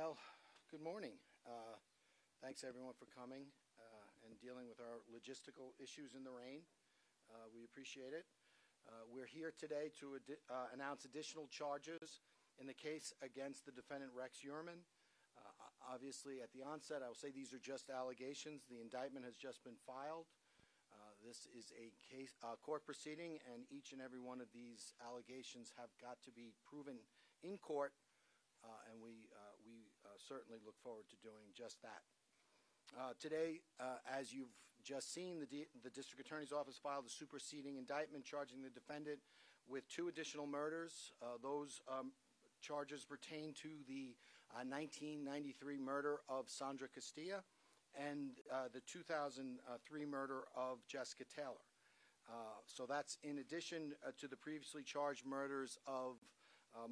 Well, good morning. Thanks everyone for coming and dealing with our logistical issues in the rain. We appreciate it. We're here today to announce additional charges in the case against the defendant Rex Heuermann. Obviously, at the onset, I will say these are just allegations. The indictment has just been filed. This is a case, court proceeding, and each and every one of these allegations have got to be proven in court, and we certainly look forward to doing just that. Today, as you've just seen, the District Attorney's Office filed a superseding indictment charging the defendant with 2 additional murders. Those charges pertain to the 1993 murder of Sandra Costilla and the 2003 murder of Jessica Taylor. So that's in addition to the previously charged murders of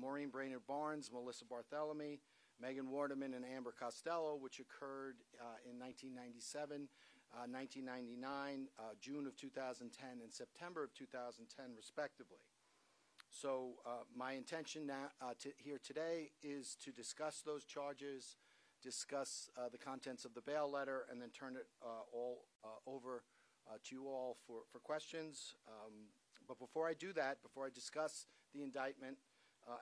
Maureen Brainerd Barnes, Melissa Barthelemy, Megan Waterman, and Amber Costello, which occurred in 1997, 1999, June of 2010, and September of 2010, respectively. So my intention now, here today is to discuss those charges, discuss the contents of the bail letter, and then turn it all over to you all for questions. But before I do that, before I discuss the indictment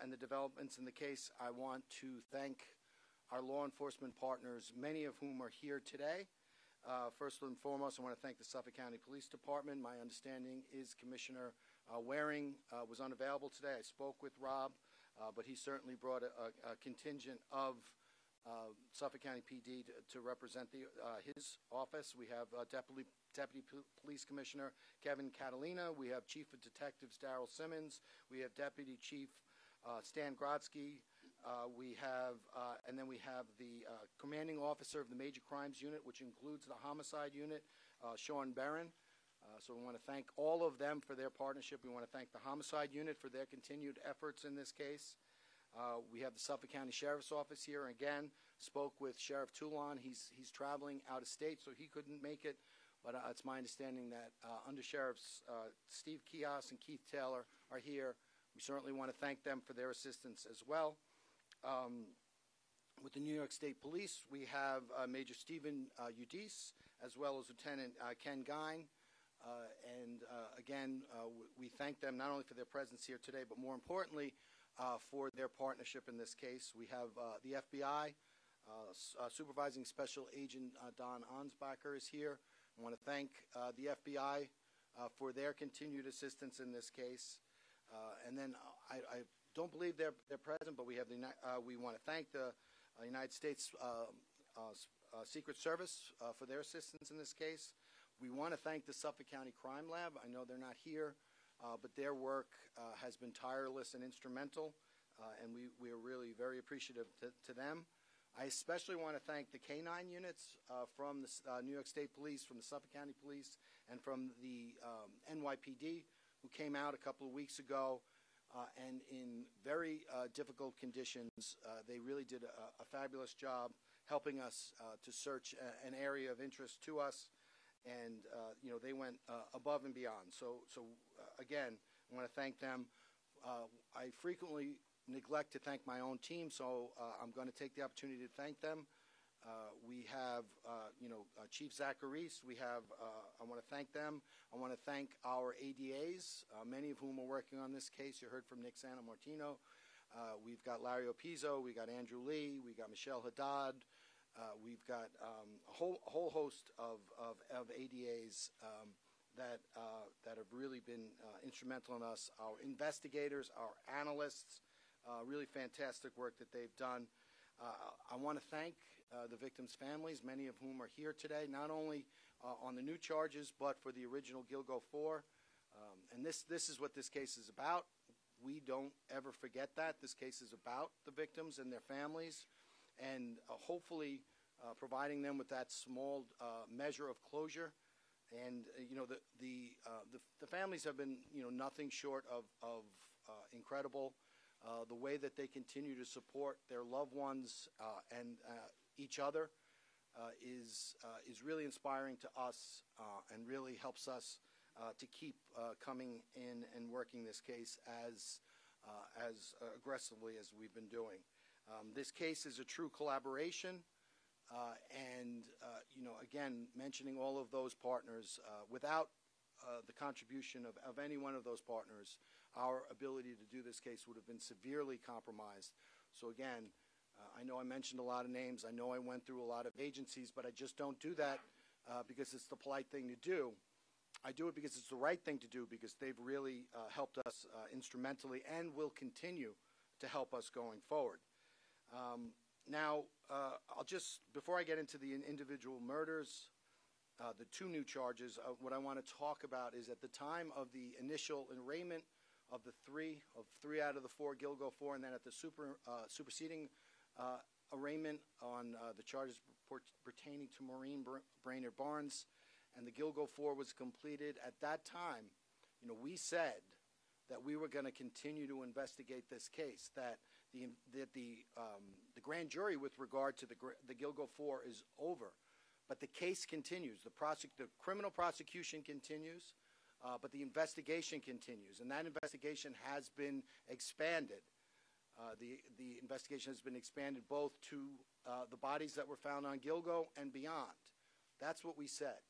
and the developments in the case, I want to thank our law enforcement partners, many of whom are here today. First and foremost, I want to thank the Suffolk County Police Department. My understanding is Commissioner Waring was unavailable today. I spoke with Rob, but he certainly brought a contingent of Suffolk County PD to represent his office. We have Deputy Police Commissioner Kevin Catalina. We have Chief of Detectives Daryl Simmons. We have Deputy Chief Stan Grodsky. And then we have the commanding officer of the Major Crimes Unit, which includes the Homicide Unit, Sean Barron. So we want to thank all of them for their partnership. We want to thank the Homicide Unit for their continued efforts in this case. We have the Suffolk County Sheriff's Office here. Again, spoke with Sheriff Toulon. He's traveling out of state, so he couldn't make it. But it's my understanding that Under Sheriffs Steve Kios and Keith Taylor are here. We certainly want to thank them for their assistance as well. With the New York State Police, we have Major Stephen Udis, as well as Lieutenant Ken Gine. Again, we thank them not only for their presence here today, but more importantly, for their partnership in this case. We have the FBI, Supervising Special Agent Don Ansbacher is here. I want to thank the FBI for their continued assistance in this case. And then I don't believe they're present, but we have we want to thank the United States Secret Service for their assistance in this case. We want to thank the Suffolk County Crime Lab. I know they're not here, but their work has been tireless and instrumental, and we are really very appreciative to them. I especially want to thank the K-9 units from the New York State Police, from the Suffolk County Police, and from the NYPD, who came out a couple of weeks ago, and in very difficult conditions. They really did a fabulous job helping us to search an area of interest to us, and they went above and beyond. So again, I want to thank them. I frequently neglect to thank my own team, so I'm going to take the opportunity to thank them. We have, Chief Zacharis. I want to thank them. I want to thank our ADAs, many of whom are working on this case. You heard from Nick Santamartino. We've got Larry Opizzo. We got Andrew Lee. We got Michelle Haddad. We've got a whole host of ADAs that have really been instrumental in us. Our investigators, our analysts, really fantastic work that they've done. I want to thank the victims' families, many of whom are here today, not only on the new charges, but for the original Gilgo 4. And this is what this case is about. We don't ever forget that. This case is about the victims and their families, and hopefully providing them with that small measure of closure. And the families have been nothing short of incredible. The way that they continue to support their loved ones and each other is really inspiring to us, and really helps us to keep coming in and working this case as aggressively as we've been doing. This case is a true collaboration, again, mentioning all of those partners, without the contribution of any one of those partners, our ability to do this case would have been severely compromised. So again, I know I mentioned a lot of names. I know I went through a lot of agencies, but I just don't do that because it's the polite thing to do. I do it because it's the right thing to do, because they've really helped us instrumentally and will continue to help us going forward. Now, before I get into the individual murders, the two new charges, what I want to talk about is at the time of the initial arraignment of three out of the four Gilgo 4, and then at the superseding arraignment on the charges pertaining to Maureen Brainerd Barnes, and the Gilgo 4 was completed. At that time, we said that we were going to continue to investigate this case, that the grand jury with regard to the Gilgo 4 is over, but the case continues. The criminal prosecution continues, but the investigation continues, and that investigation has been expanded. The investigation has been expanded both to the bodies that were found on Gilgo and beyond. That's what we said.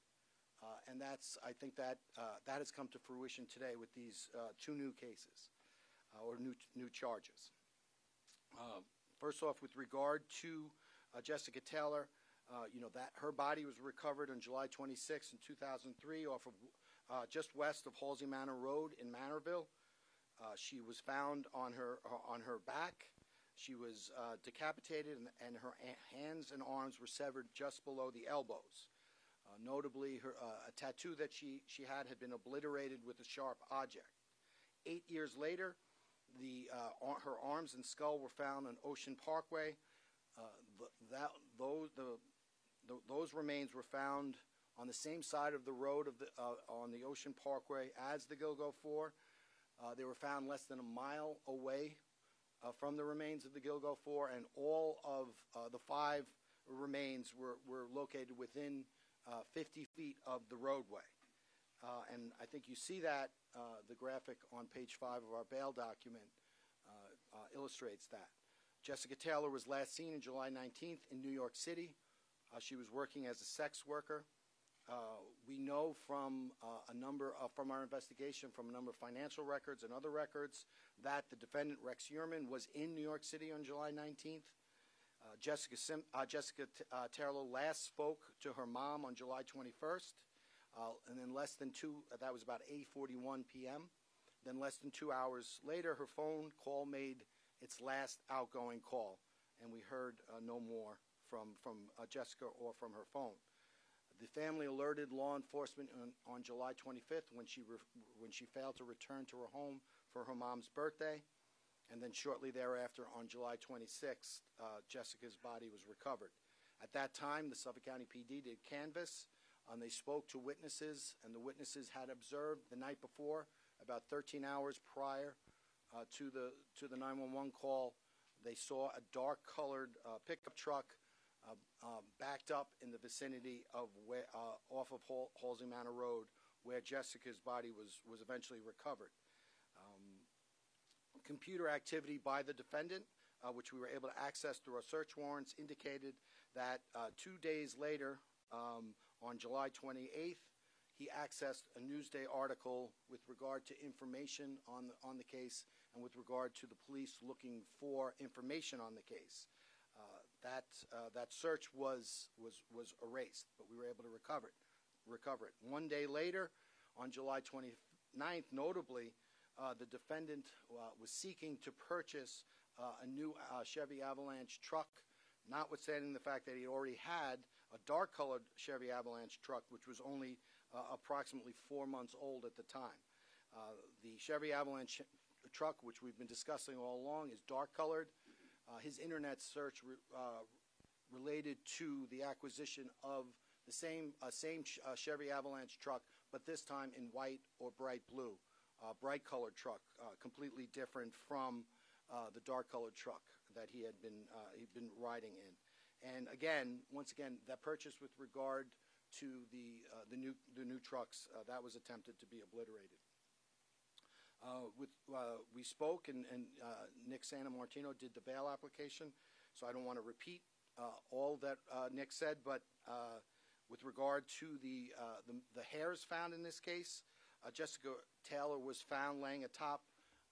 And I think that has come to fruition today with these two new cases, or new charges. First off, with regard to Jessica Taylor, that her body was recovered on July 26 in 2003 off of just west of Halsey Manor Road in Manorville. She was found on her back. She was decapitated, and her hands and arms were severed just below the elbows. Notably, a tattoo that she had been obliterated with a sharp object. 8 years later, her arms and skull were found on Ocean Parkway. Those remains were found on the same side of the road on the Ocean Parkway as the Gilgo 4. They were found less than a mile away from the remains of the Gilgo 4, and all of the 5 remains were located within 50 feet of the roadway. And I think you see that the graphic on page 5 of our bail document illustrates that. Jessica Taylor was last seen on July 19th in New York City. She was working as a sex worker. We know from from our investigation, from a number of financial records and other records, that the defendant, Rex Heuermann, was in New York City on July 19th. Jessica Taylor last spoke to her mom on July 21st, and then that was about 8:41 p.m. Then less than 2 hours later, her phone call made its last outgoing call, and we heard no more from Jessica or from her phone. The family alerted law enforcement on July 25th when she failed to return to her home for her mom's birthday. And then shortly thereafter, on July 26th, Jessica's body was recovered. At that time, the Suffolk County PD did canvass, and they spoke to witnesses, and the witnesses had observed the night before, about 13 hours prior to the 911 call, they saw a dark-colored pickup truck backed up in the vicinity of off of Halsey Manor Road, where Jessica's body was eventually recovered. Computer activity by the defendant, which we were able to access through our search warrants, indicated that 2 days later, on July 28th, he accessed a Newsday article with regard to information on the case and with regard to the police looking for information on the case. That search was erased, but we were able to recover it. 1 day later, on July 29th, notably, the defendant was seeking to purchase a new Chevy Avalanche truck, notwithstanding the fact that he already had a dark-colored Chevy Avalanche truck, which was only approximately 4 months old at the time. The Chevy Avalanche truck, which we've been discussing all along, is dark-colored. His internet search related to the acquisition of the same Chevy Avalanche truck, but this time in white or bright blue. Bright-colored truck, completely different from the dark-colored truck that he'd been riding in. And again, once again, that purchase with regard to the new trucks, that was attempted to be obliterated. We spoke, and Nick Santamartino did the bail application, so I don't want to repeat all that Nick said, but with regard to the hairs found in this case, Jessica Taylor was found laying atop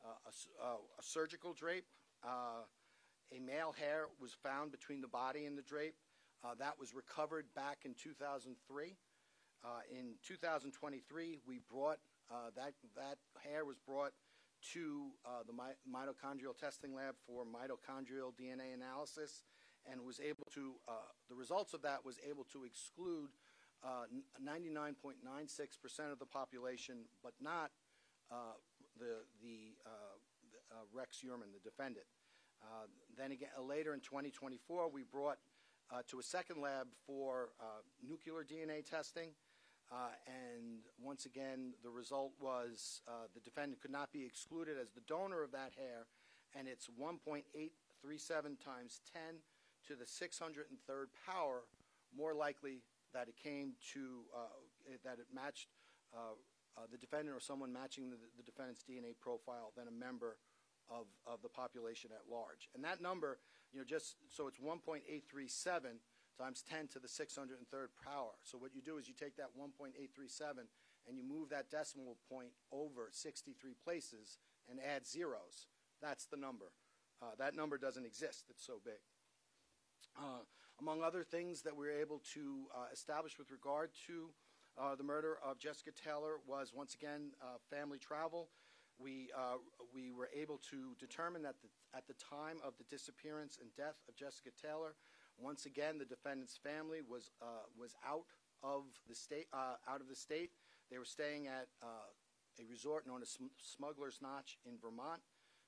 a surgical drape. A male hair was found between the body and the drape. That was recovered back in 2003. In 2023, we brought that hair was brought to the mitochondrial testing lab for mitochondrial DNA analysis, and was able to, the results of that was able to exclude 99.96% of the population, but not Rex Heuermann, the defendant. Then again, later in 2024, we brought to a second lab for nuclear DNA testing, and once again, the result was the defendant could not be excluded as the donor of that hair, and it's 1.837 times 10 to the 603rd power more likely that it came to, that it matched the defendant or someone matching the defendant's DNA profile than a member of the population at large. And that number, just so it's 1.837 times 10 to the 603rd power. So what you do is you take that 1.837 and you move that decimal point over 63 places and add zeros. That's the number. That number doesn't exist. It's so big. Among other things that we were able to establish with regard to the murder of Jessica Taylor was, once again, family travel. We were able to determine that at the time of the disappearance and death of Jessica Taylor, once again, the defendant's family was out of the state. They were staying at a resort known as Smuggler's Notch in Vermont.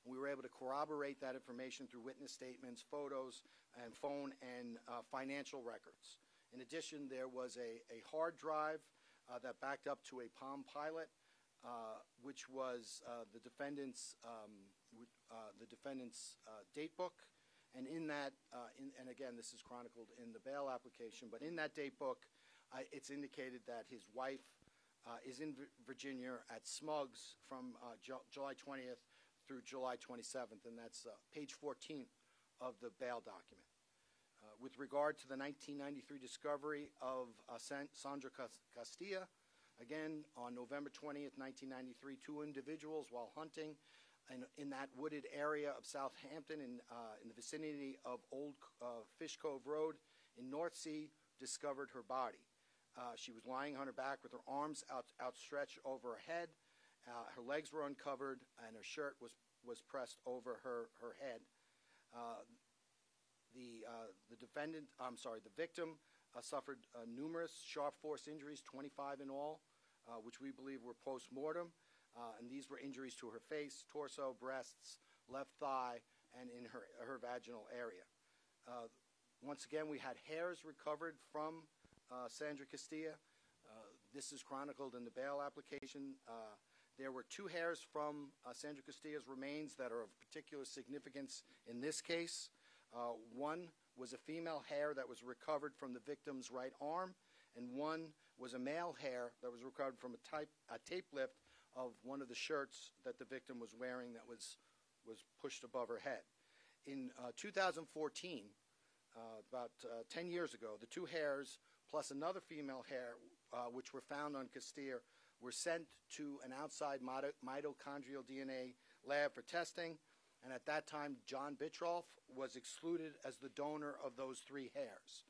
And we were able to corroborate that information through witness statements, photos, and phone and financial records. In addition, there was a hard drive that backed up to a Palm Pilot, which was the defendant's date book. And in that, and again, this is chronicled in the bail application, but in that date book, it's indicated that his wife is in Virginia at Smugs from July 20th through July 27th, and that's page 14 of the bail document. With regard to the 1993 discovery of Sandra Costilla, again, on November 20th, 1993, two individuals, while hunting in that wooded area of Southampton in the vicinity of Old Fish Cove Road in North Sea, discovered her body. She was lying on her back with her arms outstretched over her head. Her legs were uncovered, and her shirt was pressed over her head. The victim suffered numerous sharp force injuries, 25 in all, which we believe were post-mortem. And these were injuries to her face, torso, breasts, left thigh, and in her vaginal area. Once again, we had hairs recovered from Sandra Costilla. This is chronicled in the bail application. There were two hairs from Sandra Costilla's remains that are of particular significance in this case. One was a female hair that was recovered from the victim's right arm, and one was a male hair that was recovered from a tape lift of one of the shirts that the victim was wearing that was pushed above her head. In 2014, about 10 years ago, the two hairs plus another female hair, which were found on Costilla, were sent to an outside mitochondrial DNA lab for testing, and at that time, John Bitroff was excluded as the donor of those three hairs.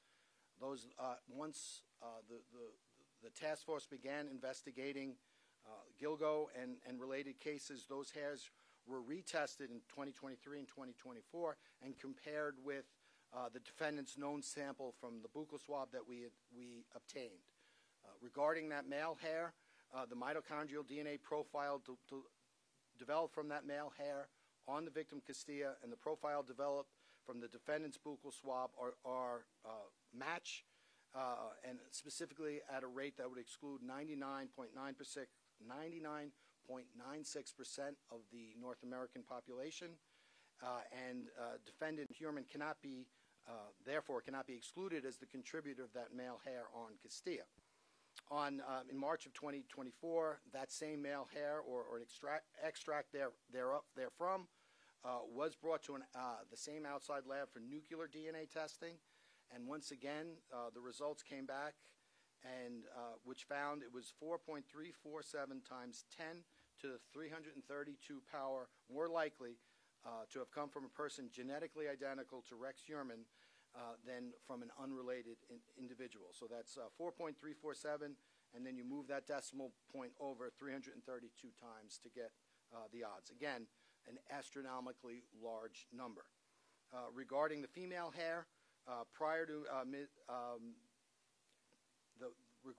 Once the task force began investigating Gilgo and related cases, those hairs were retested in 2023 and 2024 and compared with the defendant's known sample from the buccal swab that we obtained. Regarding that male hair, the mitochondrial DNA profile developed from that male hair on the victim Costilla and the profile developed from the defendant's buccal swab are match, and specifically at a rate that would exclude 99.96% of the North American population, and defendant Heuermann cannot be, therefore, cannot be excluded as the contributor of that male hair on Costilla. In March of 2024, that same male hair or an extract therefrom was brought to the same outside lab for nuclear DNA testing, and once again the results came back, and which found it was 4.347 times 10 to the 332 power more likely to have come from a person genetically identical to Rex Heuermann than from an unrelated individual. So that's 4.347, and then you move that decimal point over 332 times to get the odds. Again, an astronomically large number. Regarding the female hair, prior to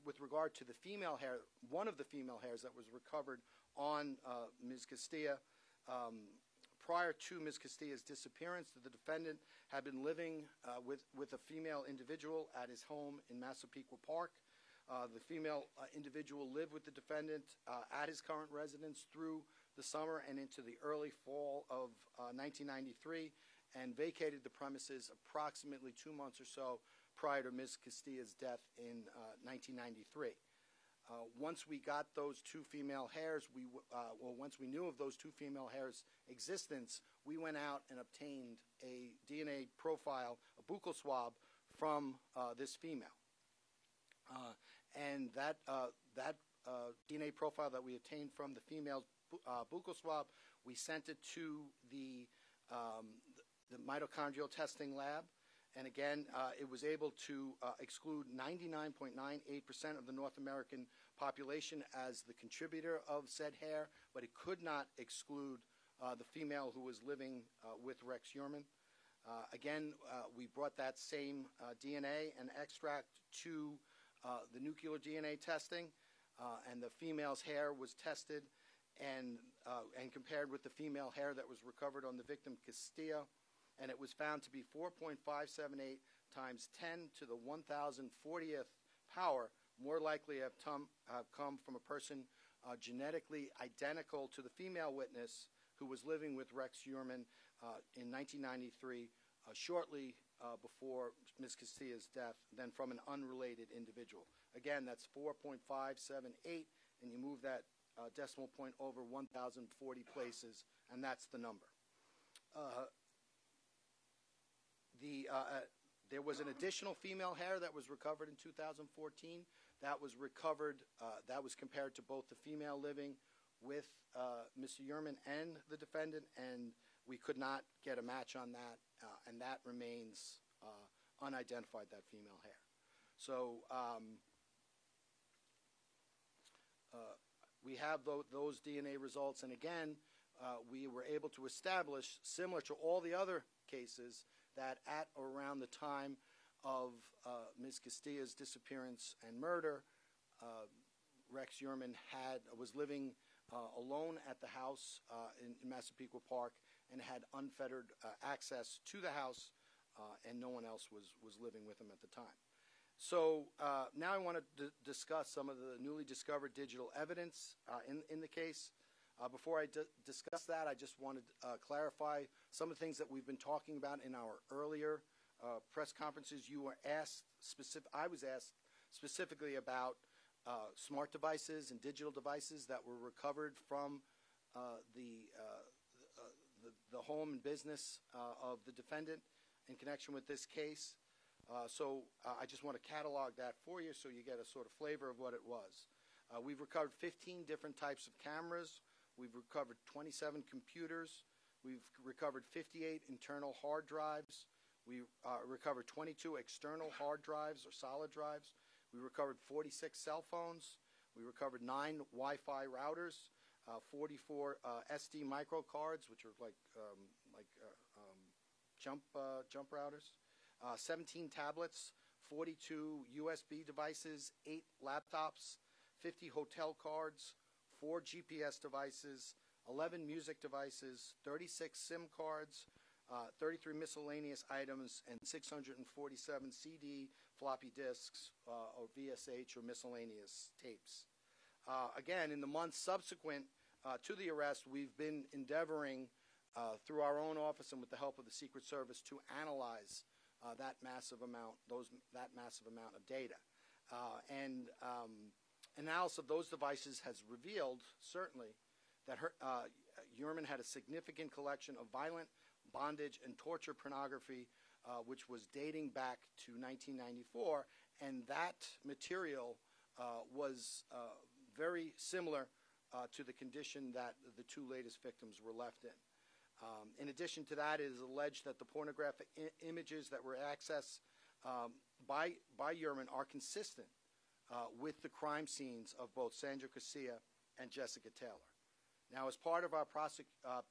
with regard to the female hair, one of the female hairs that was recovered on Ms. Costilla, prior to Ms. Costilla's disappearance, the defendant had been living with a female individual at his home in Massapequa Park. The female individual lived with the defendant at his current residence through the summer and into the early fall of 1993, and vacated the premises approximately 2 months or so prior to Ms. Costilla's death in 1993. Once we got those two female hairs, once we knew of those two female hairs' existence, we went out and obtained a DNA profile, a buccal swab, from this female. And that DNA profile that we obtained from the female's buccal swab, we sent it to the mitochondrial testing lab. And again, it was able to exclude 99.98% of the North American population as the contributor of said hair, but it could not exclude the female who was living with Rex Heuermann. Again, we brought that same DNA and extract to the nuclear DNA testing, and the female's hair was tested and compared with the female hair that was recovered on the victim Costilla, and it was found to be 4.578 times 10 to the 1,040th power more likely to have come from a person genetically identical to the female witness who was living with Rex Heuermann in 1993, shortly before Ms. Costilla's death, than from an unrelated individual. Again, that's 4.578, and you move that decimal point over 1,040 places, and that's the number. There was an additional female hair that was recovered in 2014. That was recovered, that was compared to both the female living with Mr. Heuermann and the defendant, and we could not get a match on that, and that remains unidentified, that female hair. So we have those DNA results, and again, we were able to establish, similar to all the other cases, that at or around the time of Ms. Costilla's disappearance and murder, Rex Heuermann was living alone at the house in Massapequa Park and had unfettered access to the house, and no one else was living with him at the time. So now I want to discuss some of the newly discovered digital evidence in the case. Before I discuss that, I just want to clarify some of the things that we've been talking about in our earlier press conferences. I was asked specifically about smart devices and digital devices that were recovered from the home and business of the defendant in connection with this case. So I just want to catalog that for you so you get a sort of flavor of what it was. We've recovered 15 different types of cameras. We've recovered 27 computers. We've recovered 58 internal hard drives. We recovered 22 external hard drives or solid drives. We recovered 46 cell phones. We recovered 9 Wi-Fi routers, 44 SD micro cards, which are like jump routers, 17 tablets, 42 USB devices, 8 laptops, 50 hotel cards, 4 GPS devices, 11 music devices, 36 SIM cards, 33 miscellaneous items, and 647 CD, floppy disks, or VSH or miscellaneous tapes. Again, in the months subsequent to the arrest, we've been endeavoring through our own office and with the help of the Secret Service to analyze that massive amount of data. Analysis of those devices has revealed, certainly, that Heuermann had a significant collection of violent, bondage, and torture pornography, which was dating back to 1994, and that material was very similar to the condition that the two latest victims were left in. In addition to that, it is alleged that the pornographic images that were accessed by Heuermann are consistent with the crime scenes of both Sandra Costilla and Jessica Taylor. Now, as part of our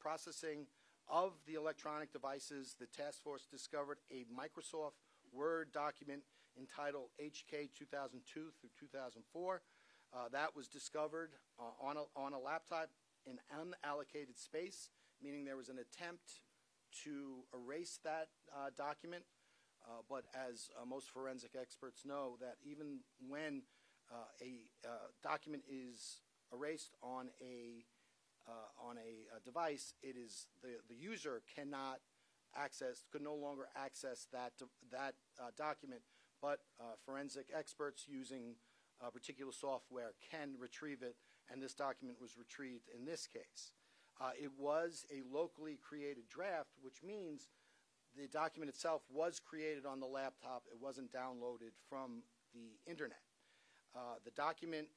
processing of the electronic devices, the task force discovered a Microsoft Word document entitled HK 2002 through 2004. That was discovered on a laptop in unallocated space, meaning there was an attempt to erase that document. But as most forensic experts know, that even when a document is erased on a device, it is the user could no longer access that document, but forensic experts using particular software can retrieve it, and this document was retrieved in this case. It was a locally created draft, which means the document itself was created on the laptop. It wasn't downloaded from the internet. The document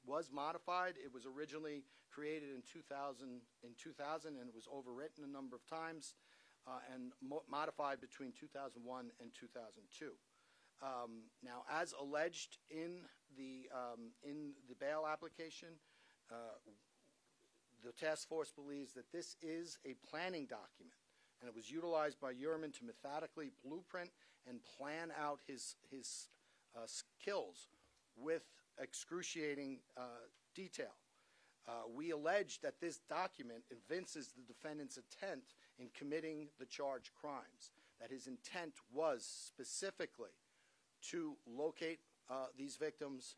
was modified. It was originally created in 2000, and it was overwritten a number of times and modified between 2001 and 2002. Now, as alleged in the bail application, the task force believes that this is a planning document, and it was utilized by Heuermann to methodically blueprint and plan out his kills with excruciating detail. We allege that this document evinces the defendant's intent in committing the charged crimes, that his intent was specifically to locate these victims,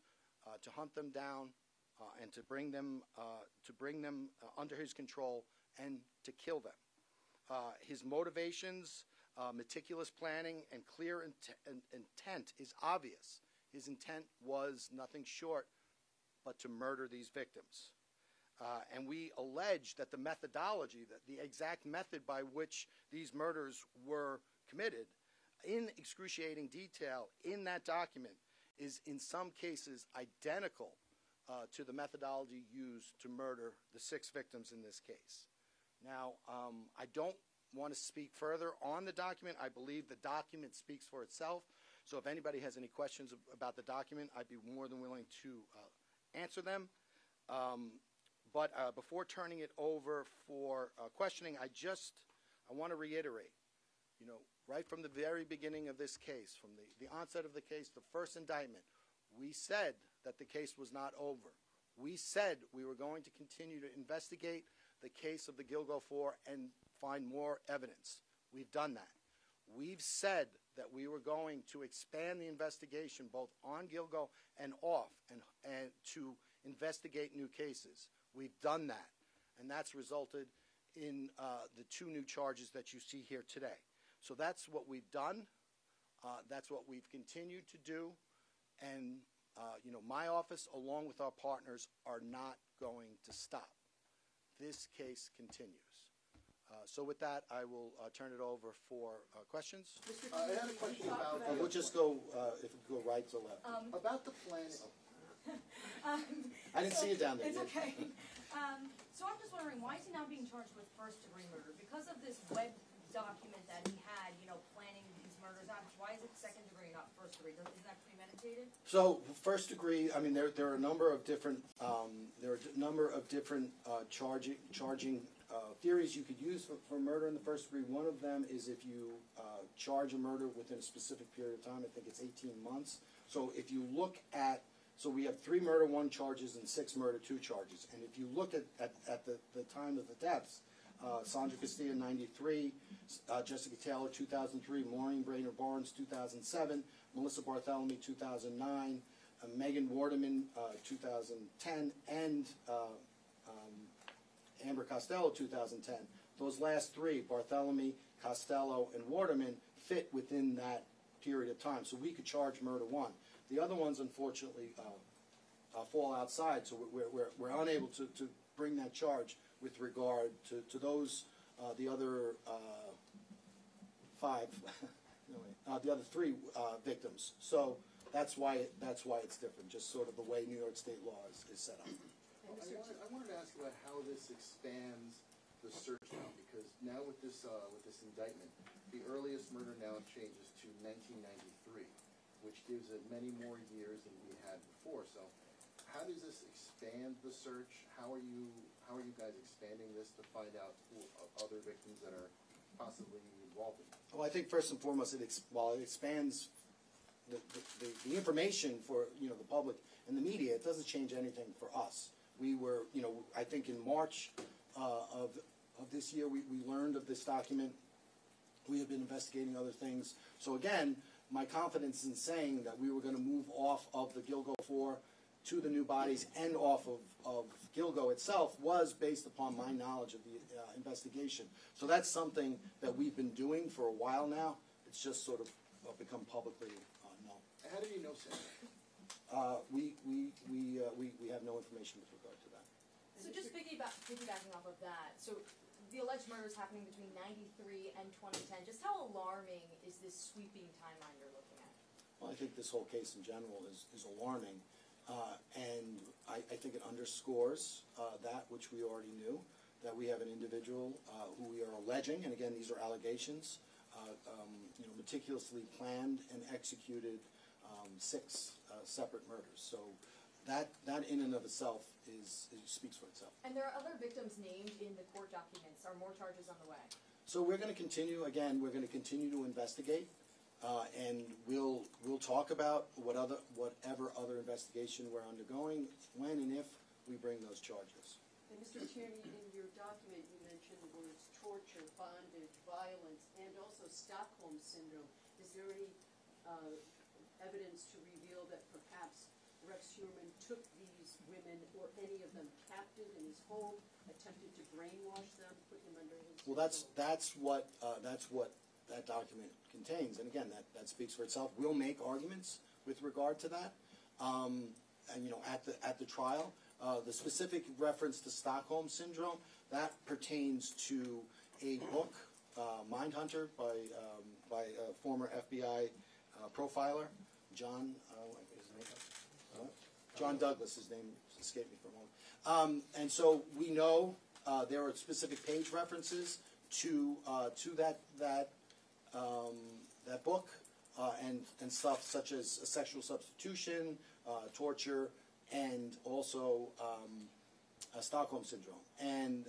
to hunt them down, and to bring them under his control and to kill them. His motivations, meticulous planning, and clear intent is obvious. His intent was nothing short but to murder these victims. And we allege that the methodology, that the exact method by which these murders were committed in excruciating detail in that document is in some cases identical to the methodology used to murder the 6 victims in this case. Now, I don't want to speak further on the document. I believe the document speaks for itself. So if anybody has any questions about the document, I'd be more than willing to answer them. But before turning it over for questioning, I want to reiterate, right from the very beginning of this case, from the onset of the case, the first indictment, we said that the case was not over. We said we were going to continue to investigate the case of the Gilgo 4 and find more evidence. We've done that. We've said that we were going to expand the investigation both on Gilgo and off and to investigate new cases. We've done that, and that's resulted in the 2 new charges that you see here today. So that's what we've done. That's what we've continued to do. And, my office, along with our partners, are not going to stop. This case continues. So with that, I will turn it over for questions. I had a question about... we'll just go, if we go right to left. About the planning. I didn't see you down there. It's okay. So I'm just wondering, why is he now being charged with first-degree murder? Because of this web document that he had, planning these murders out, why is it second-degree, not first-degree? Isn't that premeditated? So first-degree, I mean, there are a number of different charging theories you could use for murder in the first degree. One of them is if you charge a murder within a specific period of time. I think it's 18 months. So if you look at, so we have 3 murder 1 charges and 6 murder 2 charges. And if you look at the time of the deaths, Sandra Costilla, 93, Jessica Taylor, 2003, Maureen Brainerd Barnes, 2007, Melissa Bartholomew, 2009, Megan Waterman, 2010, and Amber Costello, 2010. Those last 3, Bartholomew, Costello, and Waterman, fit within that period of time. So we could charge murder 1. The other ones, unfortunately, fall outside, so we're unable to bring that charge with regard to those, the other five, the other three victims. So that's why it's different, just sort of the way New York State law is set up. I wanted to ask about how this expands the search now, because now with this indictment, the earliest murder now changes to 1993, which gives it many more years than we had before. So, how does this expand the search? How are you guys expanding this to find out who other victims that are possibly involved in it? Well, I think first and foremost, while it expands the information for the public and the media, it doesn't change anything for us. We were, I think in March of this year, we learned of this document. We have been investigating other things. So again, my confidence in saying that we were going to move off of the Gilgo 4 to the new bodies and off of Gilgo itself was based upon my knowledge of the investigation. So that's something that we've been doing for a while now. It's just sort of become publicly known. How did you know Sandra? We have no information with regard to that. So just piggybacking off of that, so the alleged murders happening between 93 and 2010, just how alarming is this sweeping timeline you're looking at? Well, I think this whole case in general is alarming, and I think it underscores that which we already knew, that we have an individual who we are alleging, and again, these are allegations, meticulously planned and executed 6 separate murders. So that in and of itself speaks for itself. And there are other victims named in the court documents. Are more charges on the way? So we're going to continue. Again, we're going to continue to investigate, and we'll talk about whatever other investigation we're undergoing when and if we bring those charges. And Mr. Tierney, in your document you mentioned the words torture, bondage, violence, and also Stockholm Syndrome. Is there any evidence to reveal that perhaps Rex Heuermann took these women or any of them captive in his home, attempted to brainwash them, put them under his Well, that's what that document contains, and again, that speaks for itself. We'll make arguments with regard to that, and at the trial. The specific reference to Stockholm Syndrome, that pertains to a book, Mindhunter, by a former FBI profiler, John Douglas. His name escaped me for a moment. And so we know there are specific page references to that book and stuff such as sexual substitution, torture, and also Stockholm Syndrome. And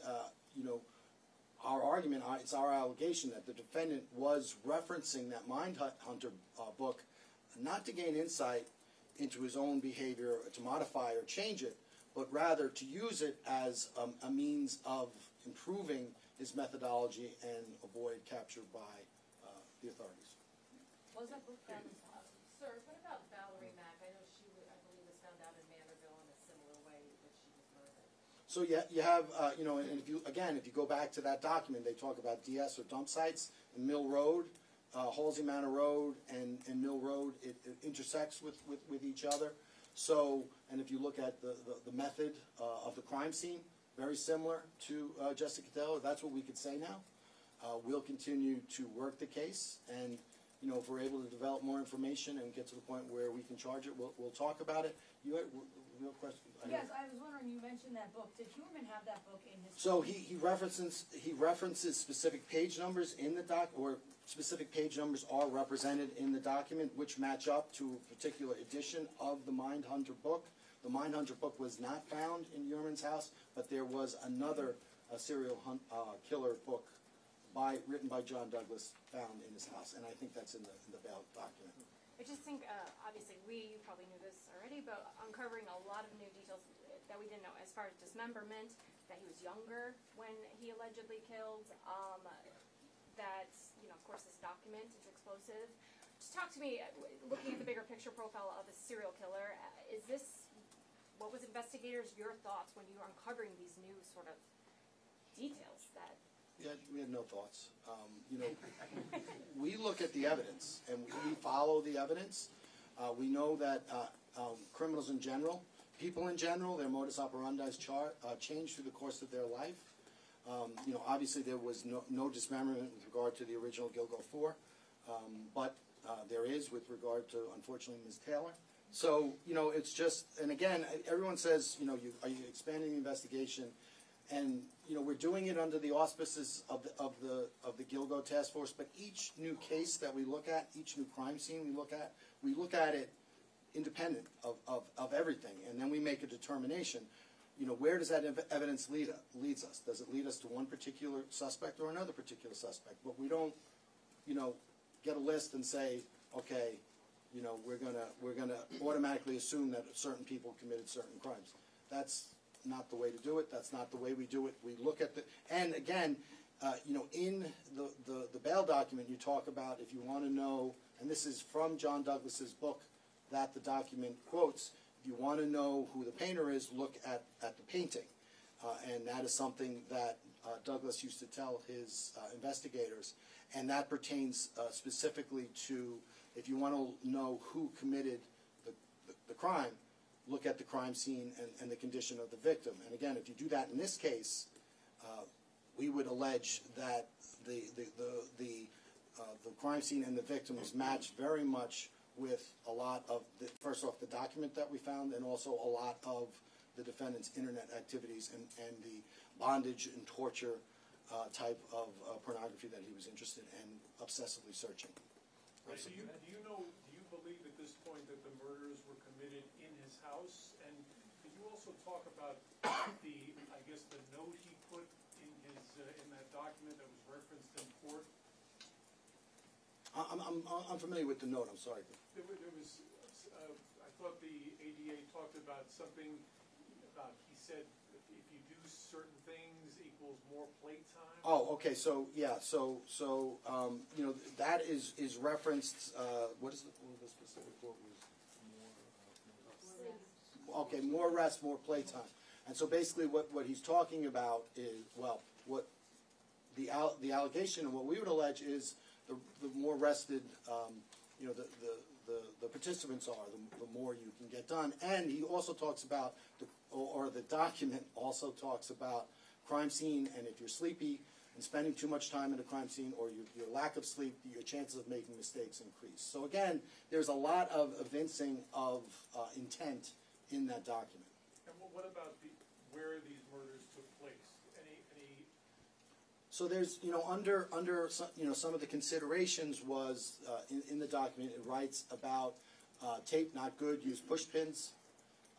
our argument, it's our allegation that the defendant was referencing that Mindhunter book not to gain insight into his own behavior, to modify or change it, but rather to use it as a means of improving his methodology and avoid capture by the authorities. Was that book found? Sir, what about Valerie Mack? I know I believe, was found out in Manderville in a similar way that she was murdered. So you have, and if you go back to that document, they talk about DS or dump sites in Mill Road, Halsey Manor Road, and Mill Road. It intersects with each other. So, and if you look at the method of the crime scene, very similar to Jessica Taylor. That's what we could say now. We'll continue to work the case, and if we're able to develop more information and get to the point where we can charge it, we'll talk about it. You had a real question? Yes, I was wondering, you mentioned that book. Did Heuermann have that book in his... So he references specific page numbers in the doc, or specific page numbers are represented in the document, which match up to a particular edition of the Mindhunter book. The Mindhunter book was not found in Heuermann's house, but there was another serial killer book written by John Douglas found in his house, and I think that's in the bail document. I just think, obviously, you probably knew this already, but uncovering a lot of new details that we didn't know as far as dismemberment, that he was younger when he allegedly killed, that, of course, this document is explosive. Just talk to me, looking at the bigger picture profile of a serial killer, what was investigators, your thoughts when you were uncovering these new sort of details that... We had no thoughts. We look at the evidence, and we follow the evidence. We know that criminals in general, people in general, their modus operandi change through the course of their life. Obviously there was no dismemberment with regard to the original Gilgo 4, but there is with regard to, unfortunately, Ms. Taylor. So, it's just, and again, everyone says, are you expanding the investigation? And, we're doing it under the auspices of the Gilgo Task Force, but each new case that we look at, each new crime scene we look at it independent of everything, and then we make a determination. Where does that evidence leads us? Does it lead us to one particular suspect or another particular suspect? But we don't, get a list and say, okay, we're gonna automatically assume that certain people committed certain crimes. That's not the way to do it. That's not the way we do it. We look at and again, in the bail document, you talk about if you want to know, and this is from John Douglas's book that the document quotes. If you want to know who the painter is, look at the painting, and that is something that Douglas used to tell his investigators, and that pertains specifically to if you want to know who committed the crime, look at the crime scene and the condition of the victim. And again, if you do that in this case, we would allege that the crime scene and the victim was matched very much with a lot of, first off, the document that we found, and also a lot of the defendant's internet activities and the bondage and torture type of pornography that he was interested in obsessively searching. Right. Do you believe at this point that the murders were committed in his house? And could you also talk about I guess the note he put in that document that was referenced in court? I'm familiar with the note. I'm sorry. There was I thought the ADA talked about something about, he said, if you do certain things equals more playtime. Oh, okay. So yeah. So that is referenced. What is the specific quote was? Okay, more rest, more playtime. And so basically, what he's talking about is, well, what the allegation and what we would allege is the more rested, the participants are, the more you can get done. And he also talks about, the document also talks about crime scene, and if you're sleepy and spending too much time in a crime scene, or your lack of sleep, your chances of making mistakes increase. So again, there's a lot of evincing of intent in that document. And what about where these murders took place? So there's, under some of the considerations was, in the document, it writes about tape not good, use push pins.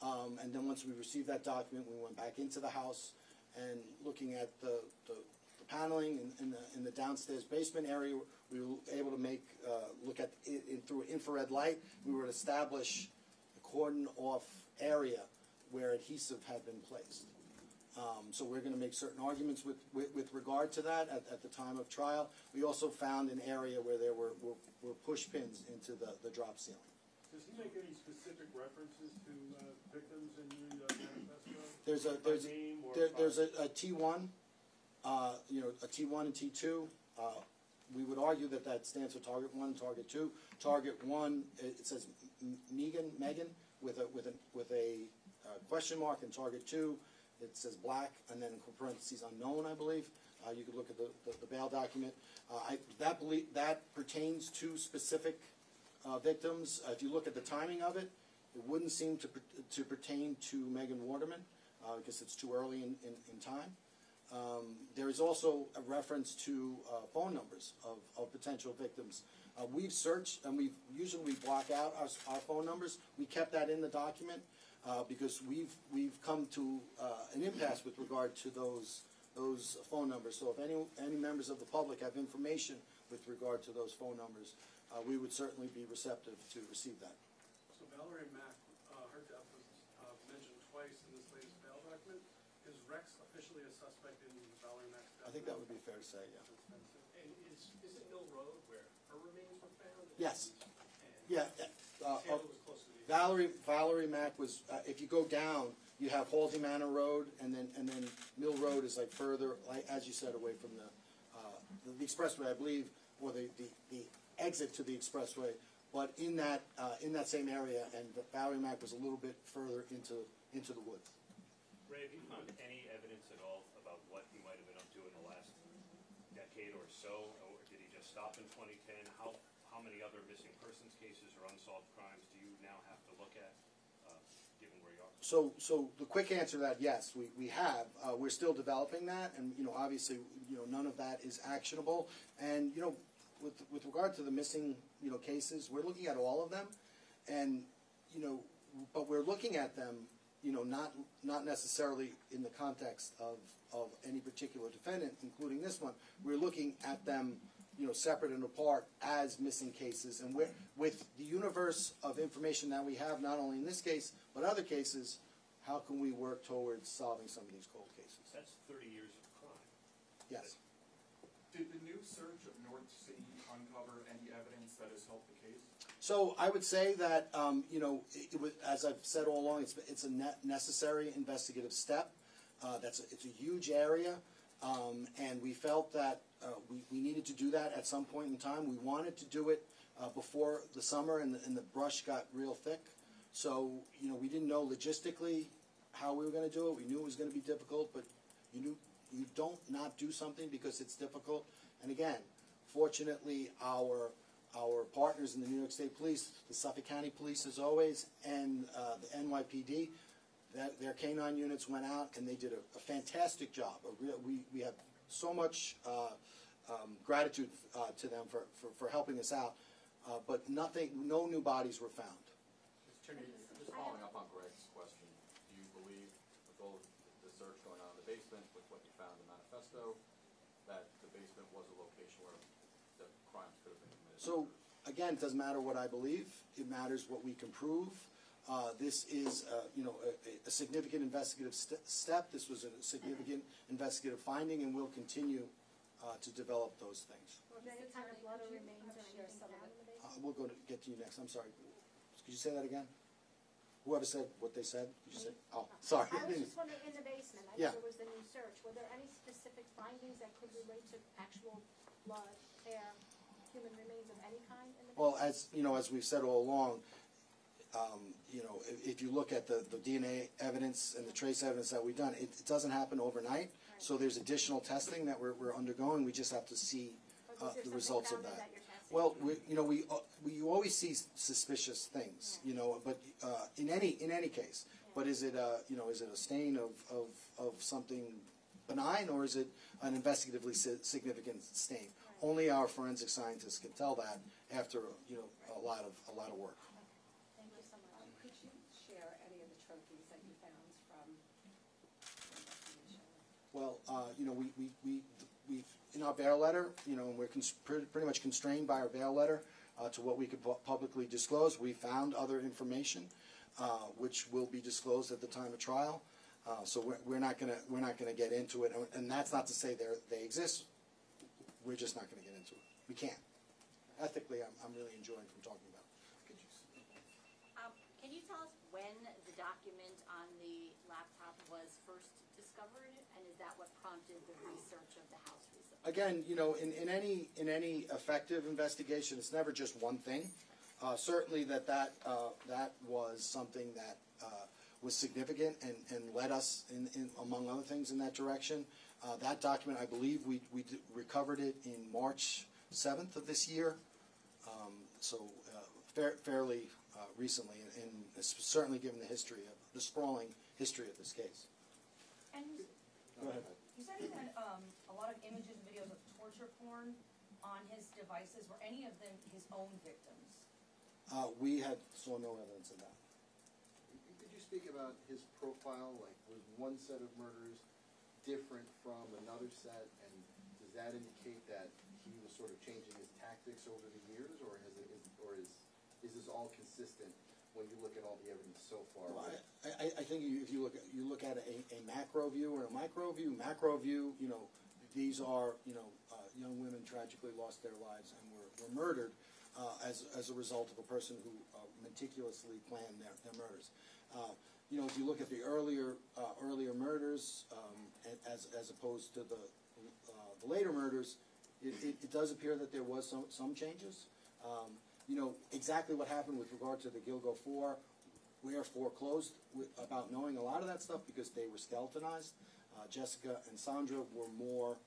And then once we received that document, we went back into the house and looking at the paneling in the downstairs basement area, we were able to look at it through infrared light. We would establish a cordoned off area where adhesive had been placed. So we're going to make certain arguments with regard to that at the time of trial. We also found an area where there were push pins into the drop ceiling. Does he make any specific references to victims in the manifesto? There's a T1, a T1 and T2. We would argue that stands for Target 1 and Target 2. Target 1, it says Megan, with a question mark, and Target 2, it says black, and then in parentheses unknown, I believe. You could look at the bail document. That pertains to specific victims. If you look at the timing of it, it wouldn't seem to pertain to Megan Waterman because it's too early in time. There is also a reference to phone numbers of potential victims. We've searched, and we block out our phone numbers. We kept that in the document because we've come to an impasse with regard to those phone numbers. So if any members of the public have information with regard to those phone numbers, we would certainly be receptive to receive that. So Valerie Mack, her death was mentioned twice in this latest bail document. Is Rex officially a suspect in Valerie Mack's death? I think that would be fair to say, yeah. And is it Mill Road where her remains were found? Yes. And Taylor was close to the Valerie Mack was. If you go down, you have Halsey Manor Road, and then Mill Road is like further, as you said, away from the expressway, I believe, or the exit to the expressway. but in that same area, and the Bowery Mac was a little bit further into the woods. Ray, have you found any evidence at all about what he might have been up to in the last decade or so, or did he just stop in 2010? How many other missing persons cases or unsolved crimes do you now have to look at, given where you are? So the quick answer to that, yes, we have. We're still developing that, and obviously, none of that is actionable. And with regard to the missing, cases, we're looking at all of them, and but we're looking at them, not necessarily in the context of any particular defendant, including this one. We're looking at them, separate and apart as missing cases, and with the universe of information that we have, not only in this case but other cases, how can we work towards solving some of these cold cases? That's 30 years of crime. Yes. Did the new search of North Sea uncover any evidence that has helped the case? So I would say that it was, as I've said all along, it's a necessary investigative step. It's a huge area, and we felt that we needed to do that at some point in time. We wanted to do it before the summer, and the brush got real thick. So we didn't know logistically how we were going to do it. We knew it was going to be difficult, but you don't not do something because it's difficult. And again, fortunately, our partners in the New York State Police, the Suffolk County Police as always, and the NYPD, their canine units went out and they did a fantastic job. We have so much gratitude to them for helping us out, but no new bodies were found. Tierney, just following up on Greg's question, do you believe, with all the search going on in the basement, with what you found in the manifesto, that the basement was a location where the crimes could have been committed? So, again, it doesn't matter what I believe. It matters what we can prove. This is, a significant investigative step. This was a significant investigative finding, and we'll continue to develop those things. Was there any kind of blood or remains or anything found in the basement? We'll get to you next. I'm sorry. Could you say that again? Whoever said what they said, could you say? Oh, sorry. I was just wondering, in the basement, I know Yeah. there was the new search, were there any specific findings that could relate to actual blood, hair, human remains of any kind in the basement? Well, as we've said all along, if you look at the DNA evidence and the trace evidence that we've done, it doesn't happen overnight. Right. So there's additional testing that we're undergoing. We just have to see Or was there the something results of found that. you're testing? Well, we always see suspicious things, but in any case. But is it a stain of something benign, or is it an investigatively significant stain? Right. Only our forensic scientists can tell that after a lot of work. Thank you so much. Could you share any of the trophies that you found from the investigation? Well, we in our bail letter, we're pretty much constrained by our bail letter to what we could publicly disclose. We found other information, which will be disclosed at the time of trial. So we're not gonna get into it, and that's not to say they exist. We're just not gonna get into it. We can't. Ethically, I'm really enjoying from talking about it. Can you tell us when the document on the laptop was first discovered, and is that what prompted the research of the house recently? Again, in any effective investigation, it's never just one thing. Certainly that was something that was significant and led us in among other things in that direction. That document, I believe, we recovered it in March 7th of this year, so fairly recently, and certainly given the sprawling history of this case. And Go ahead. you said he had a lot of images and videos of torture porn on his devices. Were any of them his own victims? We saw no evidence of that. Could you speak about his profile? Like, was one set of murders different from another set, and does that indicate that he was sort of changing his tactics over the years, or is this all consistent when you look at all the evidence so far? Well, I think if you look at a macro view or a micro view. Macro view, these are young women tragically lost their lives and were murdered as a result of a person who meticulously planned their murders. If you look at the earlier murders as opposed to the later murders, it does appear that there was some changes. exactly what happened with regard to the Gilgo 4, we're foreclosed about knowing a lot of that stuff because they were skeletonized. Jessica and Sandra were more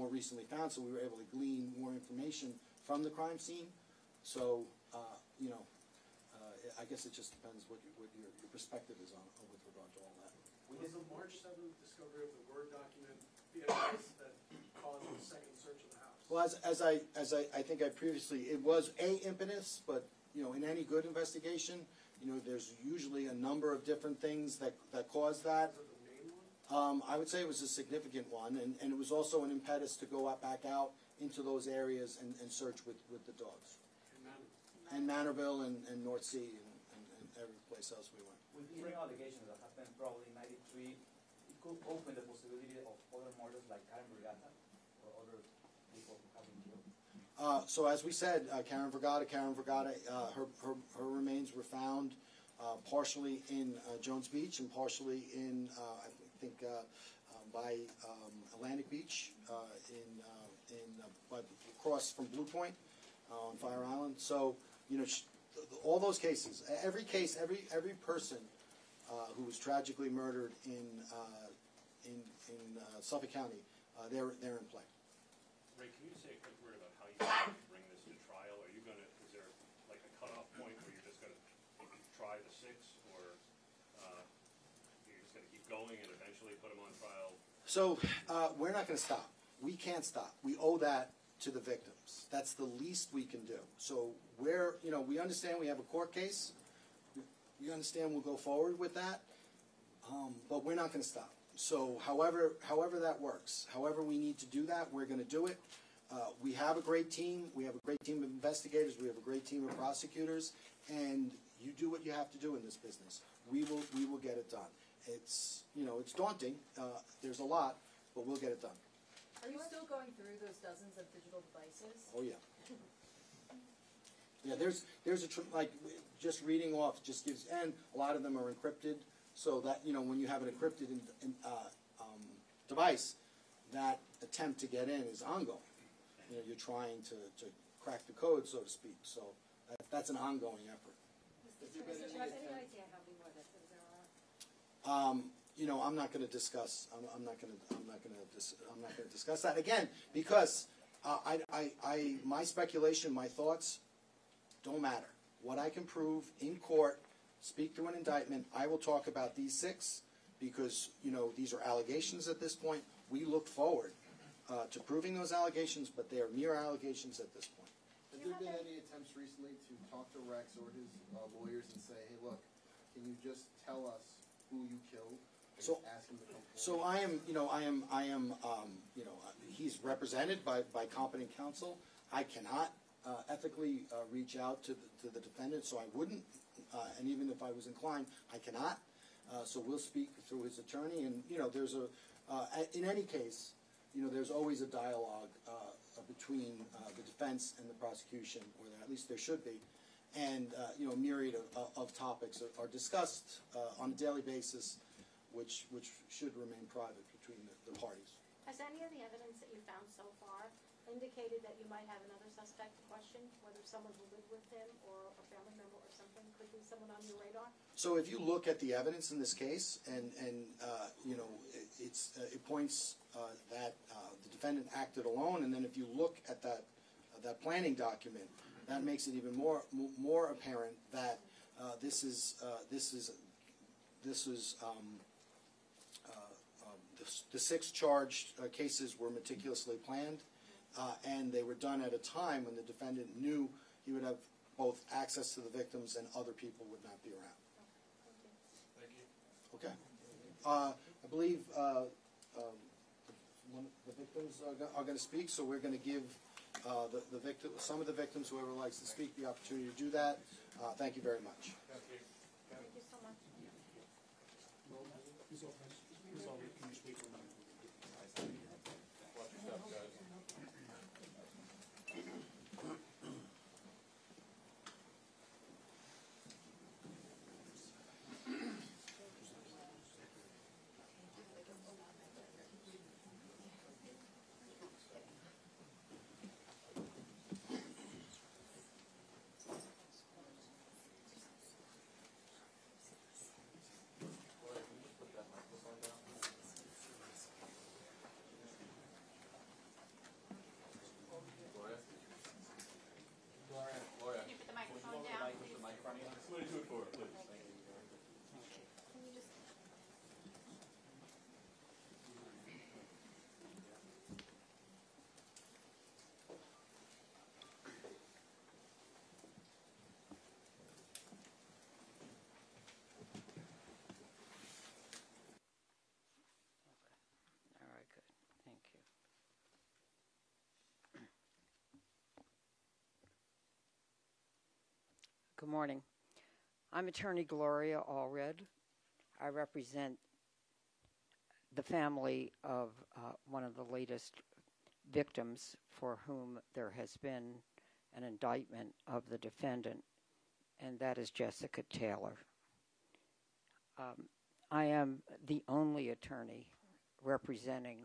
recently found, so we were able to glean more information from the crime scene. So, I guess it just depends what your perspective is on with regard to all that. Was the March 7th discovery of the Word document the evidence that caused the second search of the house? Well, as I think I previously, it was a impetus, but in any good investigation, there's usually a number of different things that cause that. Was it the main one? I would say it was a significant one, and it was also an impetus to go back out into those areas and search with the dogs. And Manorville and North Sea and every place else we went. With the new allegations that happened probably in '93, it could open the possibility of other murders like Karen Brigata or other people who have been killed. So as we said, Karen Vergata, her remains were found partially in Jones Beach and partially in, I think, by Atlantic Beach, across from Blue Point on Fire Island. So, all those cases, every person who was tragically murdered in Suffolk County, they're in play. Ray, can you say a quick word about how you plan to bring this to trial? Are you going to, is there like a cutoff point where you're just going to try the 6, or you're just going to keep going and eventually put them on trial? So we're not going to stop. We can't stop. We owe that to the victims. That's the least we can do. So we understand we have a court case. We understand we'll go forward with that, but we're not going to stop. So however that works, however we need to do that, we're going to do it. We have a great team. We have a great team of investigators. We have a great team of prosecutors. And you do what you have to do in this business. We will get it done. It's daunting. There's a lot, but we'll get it done. Are you still going through those dozens of digital devices? Oh yeah. Yeah, there's like just reading off just gives, and a lot of them are encrypted, so that when you have an encrypted device, that attempt to get in is ongoing. You're trying to crack the code, so to speak. So that's an ongoing effort. Any idea how many more there are? I'm not going to discuss. I'm not going to discuss that again because my speculation, my thoughts, don't matter. What I can prove in court, speak through an indictment. I will talk about these 6 because these are allegations at this point. We look forward to proving those allegations, but they are mere allegations at this point. Has there been any attempts recently to talk to Rex or his lawyers and say, hey, look, can you just tell us who you killed? So, ask him to come forward? He's represented by competent counsel. I cannot ethically reach out to the defendant, so I wouldn't. And even if I was inclined, I cannot. So we'll speak through his attorney. And there's in any case, there's always a dialogue between the defense and the prosecution, or at least there should be. And a myriad of topics are discussed on a daily basis, which should remain private between the parties. Has any of the evidence that you found so far indicated that you might have another suspect to question, whether someone who lived with him or a family member or something could be someone on your radar? So if you look at the evidence in this case, and it points that the defendant acted alone, and then if you look at that planning document, that makes it even more apparent that the 6 charged cases were meticulously planned, and they were done at a time when the defendant knew he would have both access to the victims and other people would not be around. Thank you. Okay. I believe the victims are going to speak, so we're going to give some of the victims, whoever likes to speak, the opportunity to do that. Thank you very much. Thank you so much. Watch your step, guys. Good morning. I'm attorney Gloria Allred. I represent the family of one of the latest victims for whom there has been an indictment of the defendant, and that is Jessica Taylor. I am the only attorney representing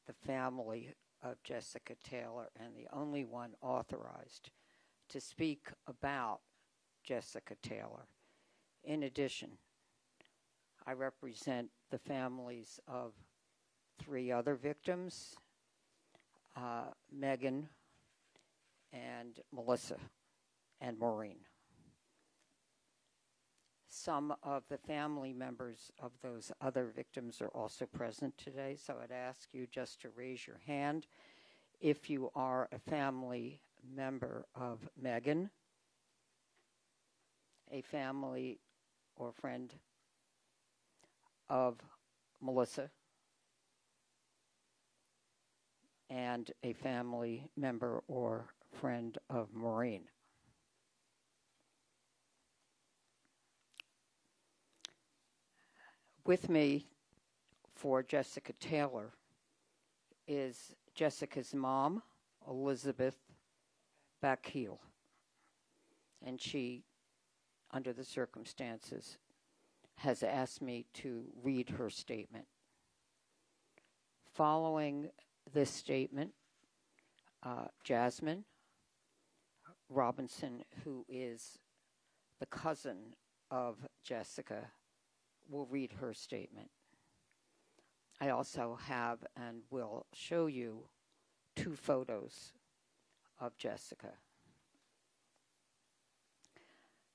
the family of Jessica Taylor and the only one authorized to speak about Jessica Taylor. In addition, I represent the families of 3 other victims, Megan and Melissa and Maureen. Some of the family members of those other victims are also present today, so I'd ask you just to raise your hand if you are a family member of Megan, a family or friend of Melissa, and a family member or friend of Maureen. With me for Jessica Taylor is Jessica's mom, Elizabeth Backheel, and she, under the circumstances, has asked me to read her statement. Following this statement, Jasmine Robinson, who is the cousin of Jessica, will read her statement. I also have and will show you 2 photos of Jessica.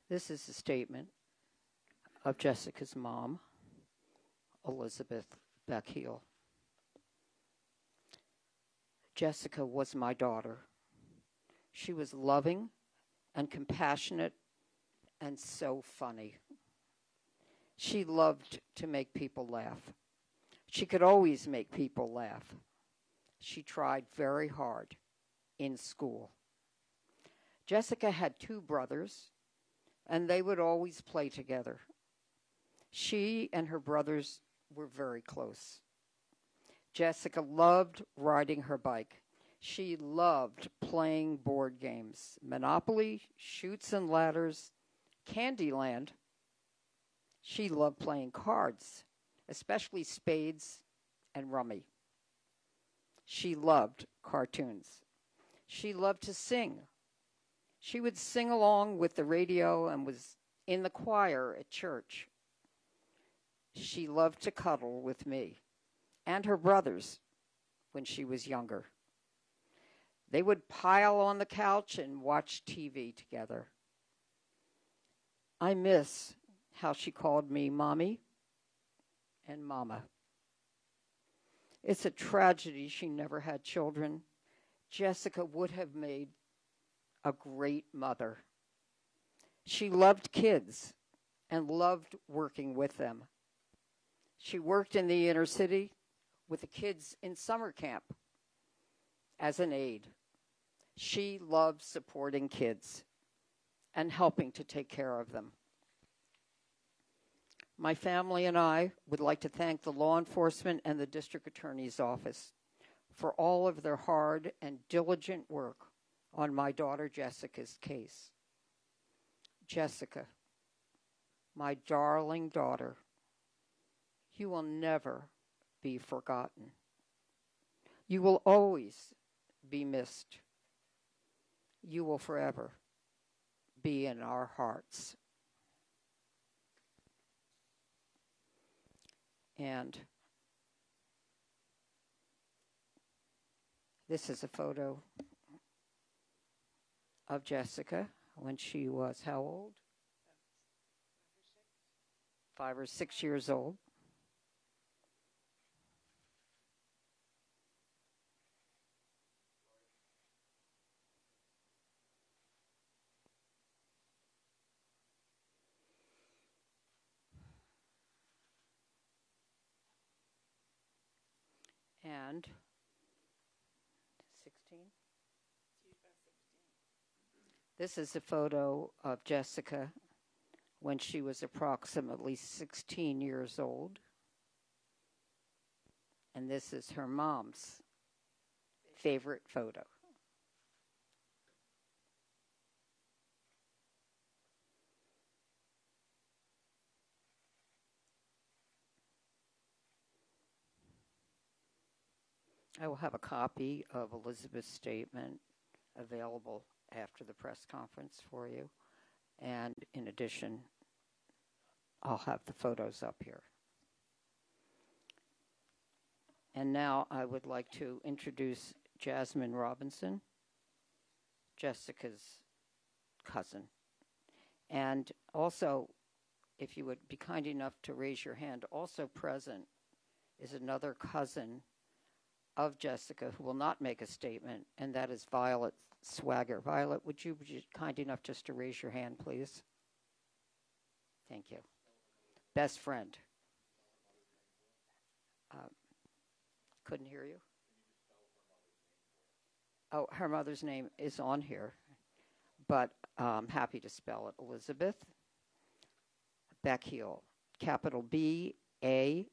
This is a statement of Jessica's mom, Elizabeth Backheel. Jessica was my daughter. She was loving and compassionate and so funny. She loved to make people laugh. She could always make people laugh. She tried very hard in school. Jessica had 2 brothers, and they would always play together. She and her brothers were very close. Jessica loved riding her bike. She loved playing board games, Monopoly, Chutes and Ladders, Candyland. She loved playing cards, especially spades and rummy. She loved cartoons. She loved to sing. She would sing along with the radio and was in the choir at church. She loved to cuddle with me and her brothers when she was younger. They would pile on the couch and watch TV together. I miss how she called me Mommy and Mama. It's a tragedy she never had children. Jessica would have made a great mother. She loved kids and loved working with them. She worked in the inner city with the kids in summer camp as an aide. She loved supporting kids and helping to take care of them. My family and I would like to thank the law enforcement and the district attorney's office for all of their hard and diligent work on my daughter Jessica's case. Jessica, my darling daughter, you will never be forgotten. You will always be missed. You will forever be in our hearts. And this is a photo of Jessica when she was how old? 5 or 6 years old. And 16? This is a photo of Jessica when she was approximately 16 years old. And this is her mom's favorite photo. I will have a copy of Elizabeth's statement available after the press conference for you. And in addition, I'll have the photos up here. And now I would like to introduce Jasmine Robinson, Jessica's cousin. And also, if you would be kind enough to raise your hand, also present is another cousin of Jessica who will not make a statement, and that is Violet Swagger. Violet, would you be kind enough just to raise your hand, please? Thank you. Best friend. Couldn't hear you. Oh, her mother's name is on here, but I'm happy to spell it. Elizabeth Beckiel, capital BACZKIEL.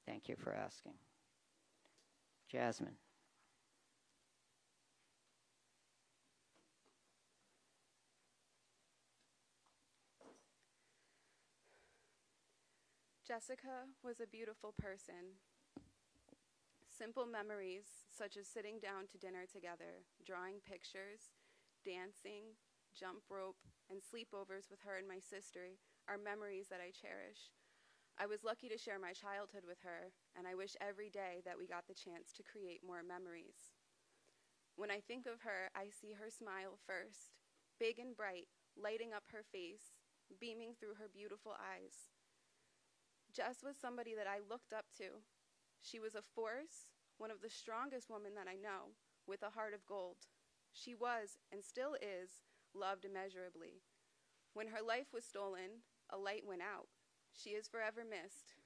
Thank you for asking. Jasmine. Jessica was a beautiful person. Simple memories, such as sitting down to dinner together, drawing pictures, dancing, jump rope, and sleepovers with her and my sister, are memories that I cherish. I was lucky to share my childhood with her, and I wish every day that we got the chance to create more memories. When I think of her, I see her smile first, big and bright, lighting up her face, beaming through her beautiful eyes. Jess was somebody that I looked up to. She was a force, one of the strongest women that I know, with a heart of gold. She was, and still is, loved immeasurably. When her life was stolen, a light went out. She is forever missed.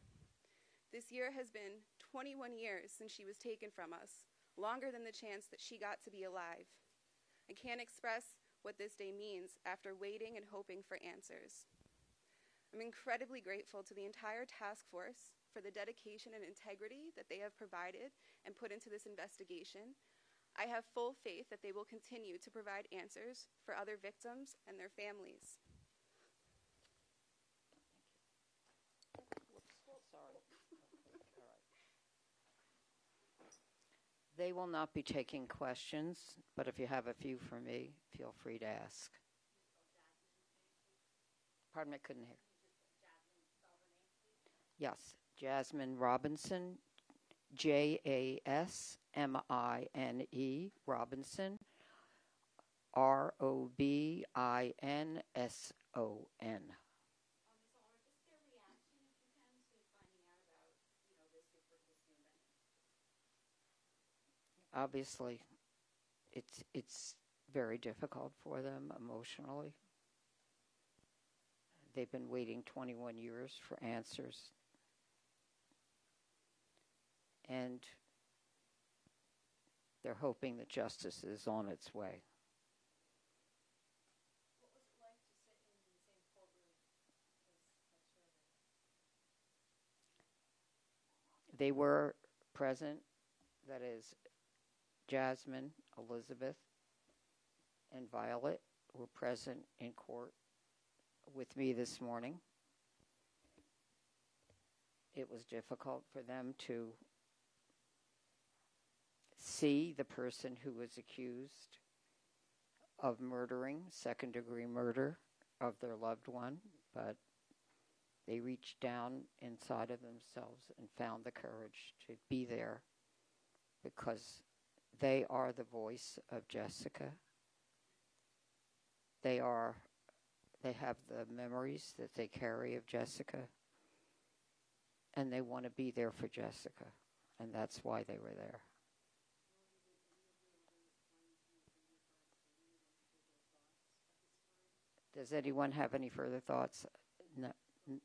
This year has been 21 years since she was taken from us, longer than the chance that she got to be alive. I can't express what this day means after waiting and hoping for answers. I'm incredibly grateful to the entire task force for the dedication and integrity that they have provided and put into this investigation. I have full faith that they will continue to provide answers for other victims and their families. They will not be taking questions, but if you have a few for me, feel free to ask. Pardon me, I couldn't hear. Yes, Jasmine Robinson, Jasmine Robinson, Robinson. Obviously, it's very difficult for them emotionally. They've been waiting 21 years for answers. And they're hoping that justice is on its way. What was it like to sit in the same courtroom as They were present, that is, Jasmine, Elizabeth, and Violet were present in court with me this morning. It was difficult for them to see the person who was accused of murdering, second-degree murder of their loved one, but they reached down inside of themselves and found the courage to be there because they are the voice of Jessica. They have the memories that they carry of Jessica, and they want to be there for Jessica, and that's why they were there. Does anyone have any further thoughts?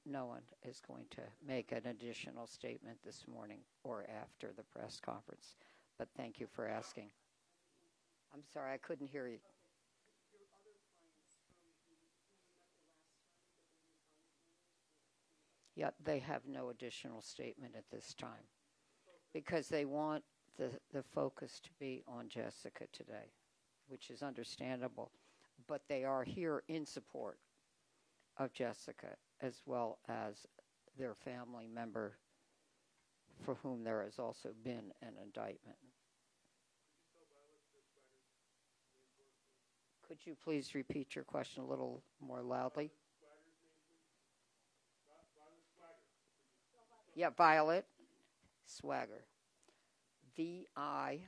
no one is going to make an additional statement this morning or after the press conference. But thank you for asking. I'm sorry, I couldn't hear you. Yeah, they have no additional statement at this time because they want the focus to be on Jessica today, which is understandable. But they are here in support of Jessica as well as their family member for whom there has also been an indictment. Could you please repeat your question a little more loudly? Yeah, Violet Swagger. Violet.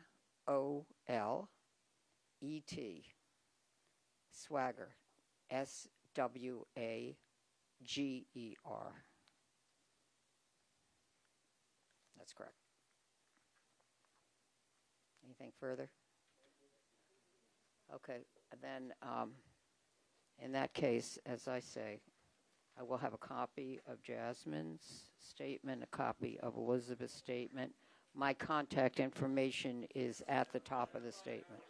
Swagger. Swager. That's correct. Anything further? Okay, then in that case, as I say, I will have a copy of Jasmine's statement, a copy of Elizabeth's statement. My contact information is at the top of the statement.